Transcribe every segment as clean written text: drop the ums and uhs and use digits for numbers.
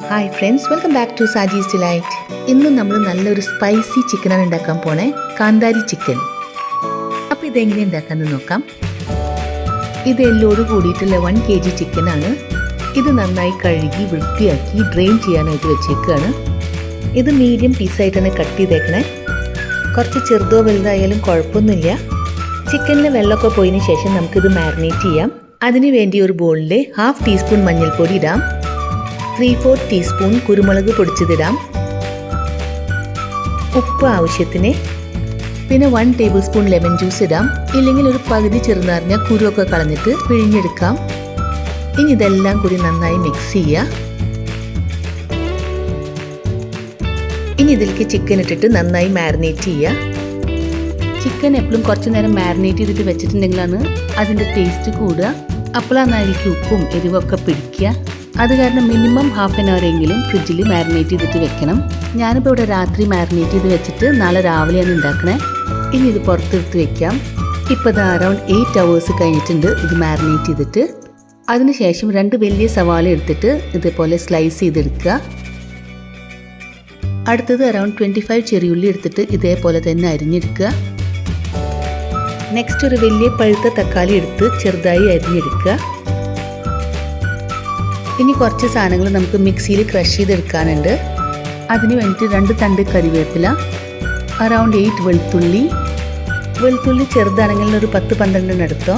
Hi friends, welcome back to Saji's Delight. ഇന്ന് നമ്മൾ നല്ലൊരു സ്പൈസി ചിക്കനാണ് ഉണ്ടാക്കാൻ പോണേ, കാന്താരി ചിക്കൻ. അപ്പോൾ ഇതെങ്ങനെ ഉണ്ടാക്കാമെന്ന് നോക്കാം. ഇത് എല്ലോട് കൂടിയിട്ടുള്ള 1 kg ചിക്കനാണ്. ഇത് നന്നായി കഴുകി വൃത്തിയാക്കി ഡ്രെയിൻ ചെയ്യാനായിട്ട് വെച്ചേക്കുകയാണ്. ഇത് മീഡിയം പീസായിട്ടാണ് കട്ട് ചെയ്തേക്കണേ. കുറച്ച് ചെറുതോ വലുതായാലും കുഴപ്പമൊന്നുമില്ല. ചിക്കനിലെ വെള്ളമൊക്കെ പോയതിന് ശേഷം നമുക്കിത് മാരിനേറ്റ് ചെയ്യാം. അതിന് വേണ്ടി ഒരു ബൗളിൽ 1/2 ടീസ്പൂൺ മഞ്ഞൾപ്പൊടി ഇടാം, 3/4 ടീസ്പൂൺ കുരുമുളക് പൊടിച്ചതിടാം, ഉപ്പ് ആവശ്യത്തിന്, പിന്നെ 1 ടേബിൾ സ്പൂൺ ലെമൺ ജ്യൂസ് ഇടാം. ഇല്ലെങ്കിൽ ഒരു പകുതി ചെറുനാരങ്ങ കുരുവൊക്കെ കളഞ്ഞിട്ട് പിഴിഞ്ഞെടുക്കാം. ഇനി ഇതെല്ലാം കൂടി നന്നായി മിക്സ് ചെയ്യുക. ഇനി ഇതിലേക്ക് ചിക്കൻ ഇട്ടിട്ട് നന്നായി മാരിനേറ്റ് ചെയ്യുക. ചിക്കൻ എപ്പോഴും കുറച്ച് നേരം മാരിനേറ്റ് ചെയ്തിട്ട് വെച്ചിട്ടുണ്ടെങ്കിലാണ് അതിൻ്റെ ടേസ്റ്റ് കൂടുക. അപ്പോഴാണ് അതിലേക്ക് ഉപ്പും എരിവൊക്കെ പിടിക്കുക. അത് കാരണം മിനിമം 1/2 hour എങ്കിലും ഫ്രിഡ്ജിൽ മാരിനേറ്റ് ചെയ്തിട്ട് വെക്കണം. ഞാനിപ്പോൾ ഇവിടെ രാത്രി മാരിനേറ്റ് ചെയ്ത് വെച്ചിട്ട് നാളെ രാവിലെയാണ് ഉണ്ടാക്കണേ. ഇനി ഇത് പുറത്തെടുത്ത് വെക്കാം. ഇപ്പോൾ ഇത് അറൗണ്ട് 8 hours കഴിഞ്ഞിട്ടുണ്ട് ഇത് മാരിനേറ്റ് ചെയ്തിട്ട്. അതിനുശേഷം 2 വലിയ സവാള എടുത്തിട്ട് ഇതേപോലെ സ്ലൈസ് ചെയ്തെടുക്കുക. അടുത്തത് അറൗണ്ട് 25 ചെറിയുള്ളി എടുത്തിട്ട് ഇതേപോലെ തന്നെ അരിഞ്ഞെടുക്കുക. നെക്സ്റ്റ് ഒരു വലിയ പഴുത്ത തക്കാളി എടുത്ത് ചെറുതായി അരിഞ്ഞെടുക്കുക. ഇനി കുറച്ച് സാധനങ്ങൾ നമുക്ക് മിക്സിയിൽ ക്രഷ് ചെയ്തെടുക്കാനുണ്ട്. അതിന് വേണ്ടിയിട്ട് 2 തണ്ട് കറിവേപ്പില, അറൗണ്ട് 8 വെളുത്തുള്ളി ചെറുതാണെങ്കിൽ ഒരു 10-12 എടുത്തോ,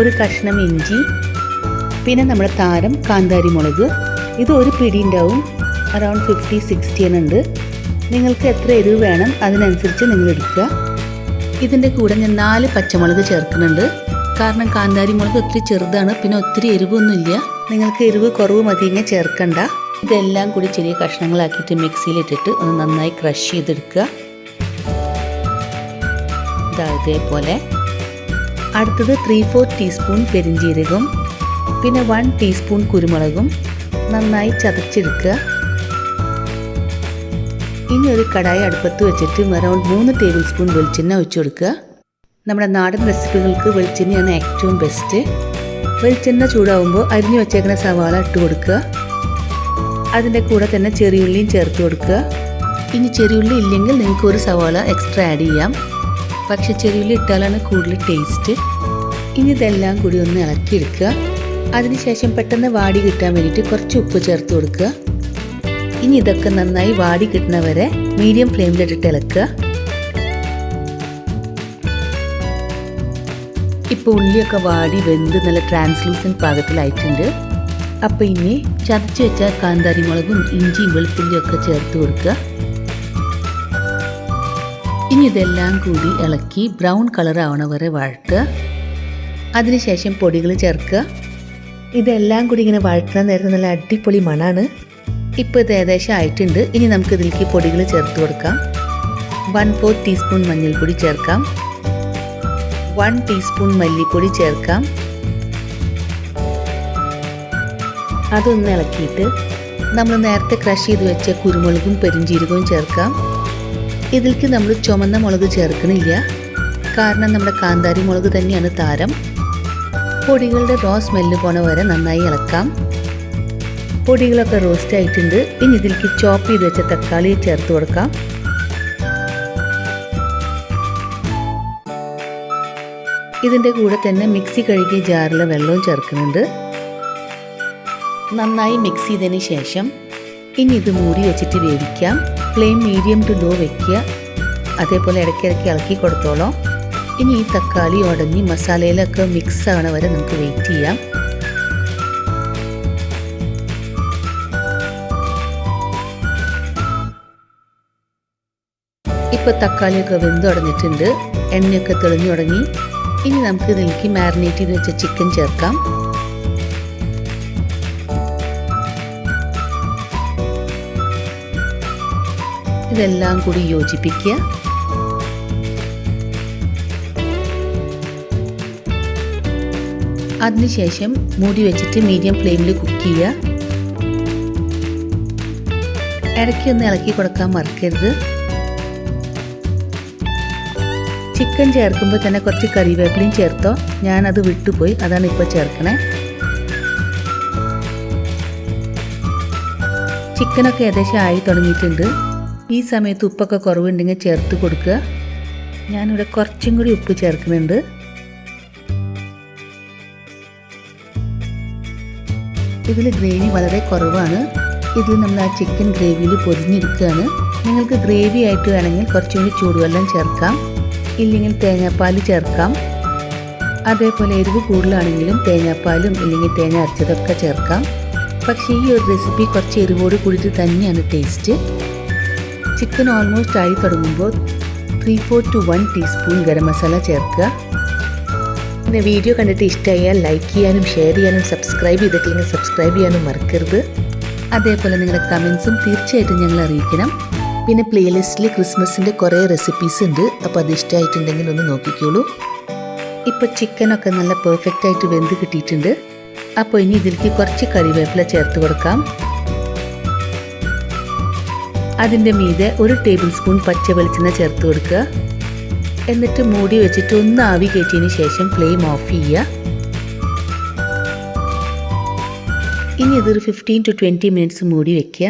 ഒരു കഷ്ണം ഇഞ്ചി, പിന്നെ നമ്മുടെ താരം കാന്താരി മുളക്. ഇത് ഒരു പിടി ഉണ്ടാവും, അറൗണ്ട് 50-60 ഉണ്ട്. നിങ്ങൾക്ക് എത്ര എരിവ് വേണം അതിനനുസരിച്ച് നിങ്ങൾ എടുക്കുക. ഇതിൻ്റെ കൂടെ ഞാൻ 4 പച്ചമുളക് ചേർക്കുന്നുണ്ട്. കാരണം കാന്താരി മുളക് ഒത്തിരി ചെറുതാണ്, പിന്നെ ഒത്തിരി എരിവൊന്നുമില്ല. നിങ്ങൾക്ക് എരിവ് കുറവ് മതിയെങ്കിൽ ചേർക്കണ്ട. ഇതെല്ലാം കൂടി ചെറിയ കഷ്ണങ്ങളാക്കിയിട്ട് മിക്സിയിലിട്ടിട്ട് ഒന്ന് നന്നായി ക്രഷ് ചെയ്തെടുക്കുക. ഇതേപോലെ. അടുത്തത് 3/4 ടീസ്പൂൺ പെരിഞ്ജീരകം, പിന്നെ 1 ടീസ്പൂൺ കുരുമുളകും നന്നായി ചതച്ചെടുക്കുക. ഇനി ഒരു കടായി അടുപ്പത്ത് വെച്ചിട്ട് അറൗണ്ട് 3 ടേബിൾ സ്പൂൺ വെളിച്ചെണ്ണ ഒഴിച്ചു കൊടുക്കുക. നമ്മുടെ നാടൻ റെസിപ്പികൾക്ക് വെളിച്ചെണ്ണയാണ് ഏറ്റവും ബെസ്റ്റ്. വെളിച്ചെണ്ണ ചൂടാവുമ്പോൾ അരിഞ്ഞു വെച്ചേക്കുന്ന സവാള ഇട്ട് കൊടുക്കുക. അതിൻ്റെ കൂടെ തന്നെ ചെറിയുള്ളിയും ചേർത്ത് കൊടുക്കുക. ഇനി ചെറിയുള്ളി ഇല്ലെങ്കിൽ നിങ്ങൾക്ക് ഒരു സവാള എക്സ്ട്രാ ആഡ് ചെയ്യാം, പക്ഷേ ചെറിയുള്ളി ഇട്ടാലാണ് കൂടുതൽ ടേസ്റ്റ്. ഇനി ഇതെല്ലാം കൂടി ഒന്ന് ഇളക്കിയെടുക്കുക. അതിനുശേഷം പെട്ടെന്ന് വാടി കിട്ടാൻ വേണ്ടിയിട്ട് കുറച്ച് ഉപ്പ് ചേർത്ത് കൊടുക്കുക. ഇനി ഇതൊക്കെ നന്നായി വാടി കിട്ടുന്നവരെ മീഡിയം ഫ്ലെയിമിലിട്ടിട്ട് ഇളക്കുക. ഇപ്പോൾ ഉള്ളിയൊക്കെ വാടി വെന്ത് നല്ല ട്രാൻസ്ലൂസൻറ്റ് പാകത്തിലായിട്ടുണ്ട്. അപ്പോൾ ഇനി ചതച്ച് വെച്ച കാന്താരി മുളകും ഇഞ്ചിയും വെളുത്തുള്ളിയും ഒക്കെ ചേർത്ത് കൊടുക്കുക. ഇനി ഇതെല്ലാം കൂടി ഇളക്കി ബ്രൗൺ കളർ ആവണ വരെ വഴറ്റുക. അതിനുശേഷം പൊടികൾ ചേർക്കുക. ഇതെല്ലാം കൂടി ഇങ്ങനെ വഴറ്റുന്ന നേരത്തെ നല്ല അടിപൊളി മണമാണ്. ഇപ്പോൾ ഇത് ഏകദേശം ആയിട്ടുണ്ട്. ഇനി നമുക്ക് ഇതിലേക്ക് പൊടികൾ ചേർത്ത് കൊടുക്കാം. 1/4 ടീസ്പൂൺ മഞ്ഞൾപ്പൊടി ചേർക്കാം, 1 ടീസ്പൂൺ മല്ലിപ്പൊടി ചേർക്കാം. അതൊന്ന് ഇളക്കിയിട്ട് നമ്മൾ നേരത്തെ ക്രഷ് ചെയ്ത് വെച്ച കുരുമുളകും പെരിഞ്ജീരകവും ചേർക്കാം. ഇതിലേക്ക് നമ്മൾ ചുമന്ന മുളക് ചേർക്കണില്ല, കാരണം നമ്മുടെ കാന്താരി മുളക് തന്നെയാണ് താരം. പൊടികളുടെ റോ സ്മെല്ല് പോണ വരെ നന്നായി ഇളക്കാം. പൊടികളൊക്കെ റോസ്റ്റ് ആയിട്ടുണ്ട്. ഇനി ഇതിലേക്ക് ചോപ്പ് ചെയ്ത് വെച്ച തക്കാളി ചേർത്ത് കൊടുക്കാം. ഇതിൻ്റെ കൂടെ തന്നെ മിക്സി കഴുകിയ ജാറിലെ വെള്ളവും ചേർക്കുന്നുണ്ട്. നന്നായി മിക്സ് ചെയ്തതിന് ശേഷം ഇനി ഇത് മൂടി വെച്ചിട്ട് വേവിക്കാം. ഫ്ലെയിം മീഡിയം ടു ലോ വയ്ക്കുക. അതേപോലെ ഇടയ്ക്കിടയ്ക്ക് ഇളക്കി കൊടുത്തോളാം. ഇനി ഈ തക്കാളി ഉടഞ്ഞ് മസാലയിലൊക്കെ മിക്സ് ആവണ വരെ നമുക്ക് വെയിറ്റ് ചെയ്യാം. ഇപ്പോൾ തക്കാളിയൊക്കെ വെന്ത് തുടങ്ങിയിട്ടുണ്ട്, എണ്ണയൊക്കെ തെളിഞ്ഞു തുടങ്ങി. ഇനി നമുക്ക് ഇതിലേക്ക് മാരിനേറ്റ് ചെയ്ത് വെച്ച ചിക്കൻ ചേർക്കാം. ഇതെല്ലാം കൂടി യോജിപ്പിക്കുക. അതിനുശേഷം മൂടി വെച്ചിട്ട് മീഡിയം ഫ്ലെയിമിൽ കുക്ക് ചെയ്യുക. ഇടയ്ക്ക് ഒന്ന് ഇളക്കി കൊടുക്കാൻ മറക്കരുത്. ചിക്കൻ ചേർക്കുമ്പോൾ തന്നെ കുറച്ച് കറിവേപ്പിലയും ചേർത്തോ, ഞാനത് വിട്ടുപോയി, അതാണ് ഇപ്പോൾ ചേർക്കണേ. ചിക്കനൊക്കെ ഏകദേശം ആയി തുടങ്ങിയിട്ടുണ്ട്. ഈ സമയത്ത് ഉപ്പൊക്കെ കുറവുണ്ടെങ്കിൽ ചേർത്ത് കൊടുക്കുക. ഞാനിവിടെ കുറച്ചും കൂടി ഉപ്പ് ചേർക്കുന്നുണ്ട്. ഇതിൽ ഗ്രേവി വളരെ കുറവാണ്. ഇതിൽ നമ്മൾ ആ ചിക്കൻ ഗ്രേവിയിൽ പൊതിഞ്ഞെടുക്കുകയാണ്. നിങ്ങൾക്ക് ഗ്രേവി ആയിട്ട് വേണമെങ്കിൽ കുറച്ചും കൂടി ചൂടുവെള്ളം ചേർക്കാം, ഇല്ലെങ്കിൽ തേങ്ങാപ്പാൽ ചേർക്കാം. അതേപോലെ എരിവ് കൂടുതലാണെങ്കിലും തേങ്ങാപ്പാലും ഇല്ലെങ്കിൽ തേങ്ങ അരച്ചതൊക്കെ ചേർക്കാം. പക്ഷേ ഈ ഒരു റെസിപ്പി കുറച്ച് എരിവോട് കൂടിയിട്ട് തന്നെയാണ് ടേസ്റ്റ്. ചിക്കൻ ഓൾമോസ്റ്റ് ആയി തുടങ്ങുമ്പോൾ 3/4 to 1 ടീസ്പൂൺ ഗരം മസാല ചേർക്കുക. പിന്നെ വീഡിയോ കണ്ടിട്ട് ഇഷ്ടമായാൽ ലൈക്ക് ചെയ്യാനും ഷെയർ ചെയ്യാനും സബ്സ്ക്രൈബ് ചെയ്തിട്ടില്ലെങ്കിൽ സബ്സ്ക്രൈബ് ചെയ്യാനും മറക്കരുത്. അതേപോലെ നിങ്ങളുടെ കമൻസും തീർച്ചയായിട്ടും ഞങ്ങൾ അറിയിക്കണം. പിന്നെ പ്ലേലിസ്റ്റിൽ ക്രിസ്മസിൻ്റെ കുറേ റെസിപ്പീസ് ഉണ്ട്, അപ്പോൾ അത് ഇഷ്ടമായിട്ടുണ്ടെങ്കിൽ ഒന്ന് നോക്കിക്കോളൂ. ഇപ്പോൾ ചിക്കനൊക്കെ നല്ല പെർഫെക്റ്റ് ആയിട്ട് വെന്ത് കിട്ടിയിട്ടുണ്ട്. അപ്പോൾ ഇനി ഇതിലേക്ക് കുറച്ച് കറിവേപ്പില ചേർത്ത് കൊടുക്കാം. അതിൻ്റെ മീതെ 1 ടേബിൾ സ്പൂൺ പച്ച വെളിച്ചെണ്ണ ചേർത്ത് കൊടുക്കുക. എന്നിട്ട് മൂടി വെച്ചിട്ട് ഒന്ന് ആവി കയറ്റിയതിന് ശേഷം ഫ്ലെയിം ഓഫ് ചെയ്യുക. ഇനി ഇതൊരു 15 to 20 മിനിറ്റ്സ് മൂടി വയ്ക്കുക.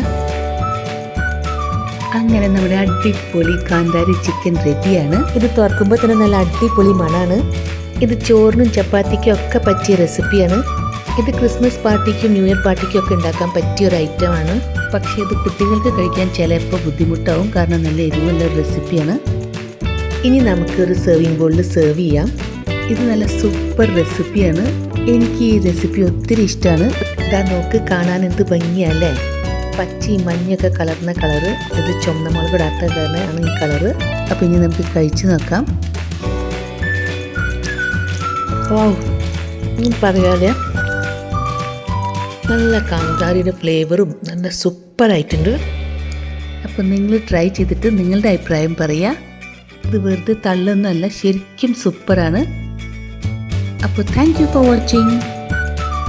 അങ്ങനെ നമ്മുടെ അടിപൊളി കാന്താരി ചിക്കൻ റെഡിയാണ്. ഇത് തുറക്കുമ്പോൾ തന്നെ നല്ല അടിപൊളി മണമാണ്. ഇത് ചോറിനും ചപ്പാത്തിക്കും ഒക്കെ പറ്റിയ റെസിപ്പിയാണ്. ഇത് ക്രിസ്മസ് പാർട്ടിക്കും ന്യൂ ഇയർ പാർട്ടിക്കും ഒക്കെ ഉണ്ടാക്കാൻ പറ്റിയ ഒരു ഐറ്റമാണ്. പക്ഷേ ഇത് കുട്ടികൾക്ക് കഴിക്കാൻ ചിലപ്പോൾ ബുദ്ധിമുട്ടാവും, കാരണം നല്ല എരിവുള്ള ഒരു റെസിപ്പിയാണ്. ഇനി നമുക്കൊരു സെർവിങ് ബോളിൽ സെർവ് ചെയ്യാം. ഇത് നല്ല സൂപ്പർ റെസിപ്പിയാണ്. എനിക്ക് ഈ റെസിപ്പി ഒത്തിരി ഇഷ്ടമാണ്. ഇതാ നോക്ക്, കാണാൻ എന്ത് ഭംഗിയല്ലേ, പച്ചയും മഞ്ഞൊക്കെ കലർന്ന കളറ്. ഇത് ചുവന്ന മുളക് ഇടാത്ത കാരണമാണ് ഈ കളറ്. അപ്പോൾ ഇനി നമുക്ക് കഴിച്ച് നോക്കാം. പറയാതെ നല്ല കാന്താരിയുടെ ഫ്ലേവറും നല്ല സൂപ്പറായിട്ടുണ്ട്. അപ്പോൾ നിങ്ങൾ ട്രൈ ചെയ്തിട്ട് നിങ്ങളുടെ അഭിപ്രായം പറയുക. ഇത് വെറുതെ തള്ളൊന്നുമല്ല, ശരിക്കും സൂപ്പറാണ്. അപ്പോൾ താങ്ക് യു ഫോർ വാച്ചിങ്.